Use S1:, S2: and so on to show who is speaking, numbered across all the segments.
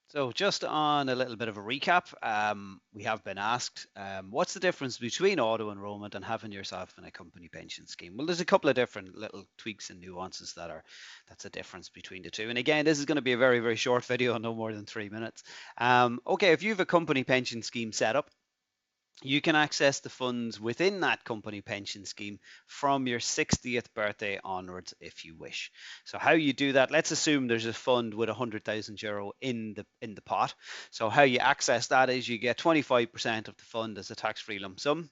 S1: So just on a little bit of a recap, we have been asked, what's the difference between auto enrollment and having yourself in a company pension scheme? Well, there's a couple of different little tweaks and nuances that's a difference between the two. And again, this is going to be a very, very short video, no more than 3 minutes. Okay, if you have a company pension scheme set up, you can access the funds within that company pension scheme from your 60th birthday onwards if you wish. So how you do that, let's assume there's a fund with €100,000 in the pot. So how you access that is you get 25% of the fund as a tax-free lump sum,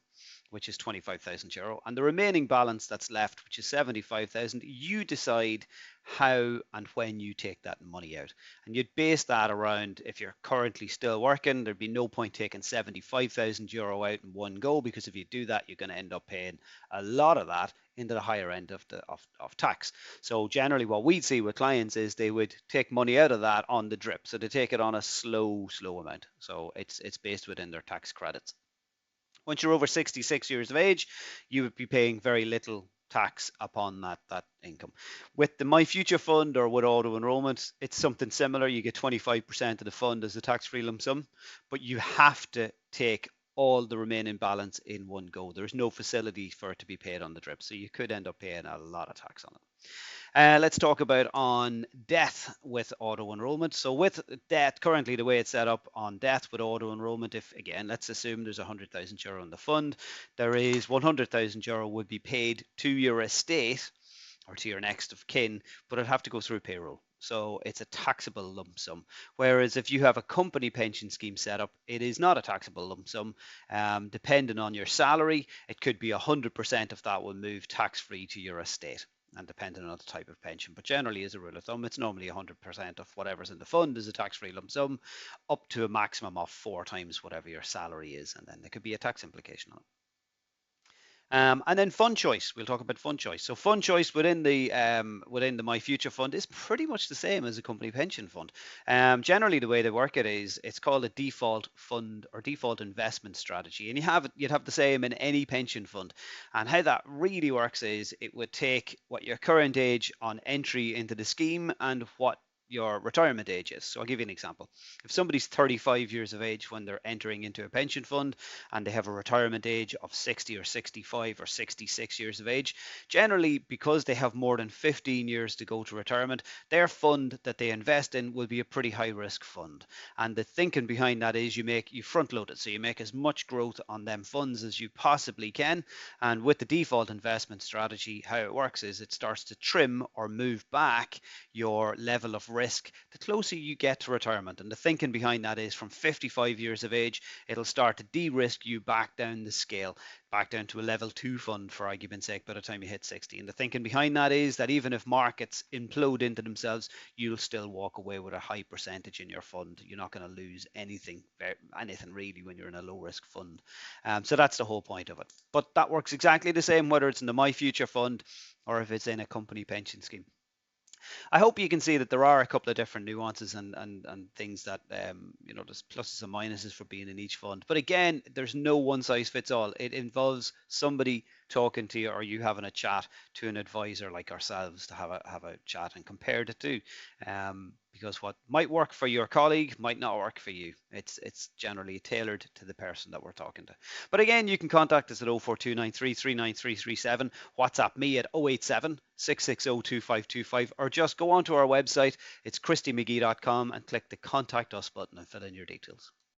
S1: which is €25,000, and the remaining balance that's left, which is 75,000, you decide how and when you take that money out. And you'd base that around, if you're currently still working, there'd be no point taking €75,000 out in one go, because if you do that, you're going to end up paying a lot of that into the higher end of tax. So generally what we'd see with clients is they would take money out of that on the drip. So they take it on a slow amount. So it's based within their tax credits. Once you're over 66 years of age, you would be paying very little tax upon that income. With the My Future Fund or with auto enrollment, it's something similar. You get 25% of the fund as a tax-free lump sum, but you have to take all the remaining balance in one go. There's no facility for it to be paid on the drip, so you could end up paying a lot of tax on it. Let's talk about on death with auto enrollment. So with death, currently the way it's set up on death with auto enrollment, if again, let's assume there's €100,000 in the fund, there is €100,000 would be paid to your estate or to your next of kin, but it'd have to go through payroll. So it's a taxable lump sum. Whereas if you have a company pension scheme set up, it is not a taxable lump sum. Depending on your salary, it could be 100% of that will move tax-free to your estate, and depending on the type of pension. But generally, as a rule of thumb, it's normally 100% of whatever's in the fund is a tax-free lump sum, up to a maximum of 4 times whatever your salary is, and then there could be a tax implication on it. And then fund choice. We'll talk about fund choice. So fund choice within the My Future Fund is pretty much the same as a company pension fund. Generally, the way they work it is it's called a default fund or default investment strategy, and you'd have the same in any pension fund. And how that really works is it would take what your current age on entry into the scheme and what your retirement age is. So I'll give you an example. If somebody's 35 years of age when they're entering into a pension fund and they have a retirement age of 60 or 65 or 66 years of age, generally because they have more than 15 years to go to retirement, their fund that they invest in will be a pretty high risk fund. And the thinking behind that is you front load it. So you make as much growth on them funds as you possibly can. And with the default investment strategy, how it works is it starts to trim or move back your level of risk the closer you get to retirement. And the thinking behind that is from 55 years of age, it'll start to de-risk you back down the scale, back down to a level 2 fund, for argument's sake, by the time you hit 60. And the thinking behind that is that even if markets implode into themselves, you'll still walk away with a high percentage in your fund. You're not going to lose anything really when you're in a low risk fund. So that's the whole point of it. But that works exactly the same whether it's in the My Future Fund or if it's in a company pension scheme. I hope you can see that there are a couple of different nuances and things that there's pluses and minuses for being in each fund. But again, there's no one size fits all. It involves somebody talking to you or you having a chat to an advisor like ourselves to have a chat and compare the two. Because what might work for your colleague might not work for you. It's generally tailored to the person that we're talking to. But again, you can contact us at 04293 WhatsApp me at 087 660 or just go onto our website. It's christymcgee.com and click the contact us button and fill in your details.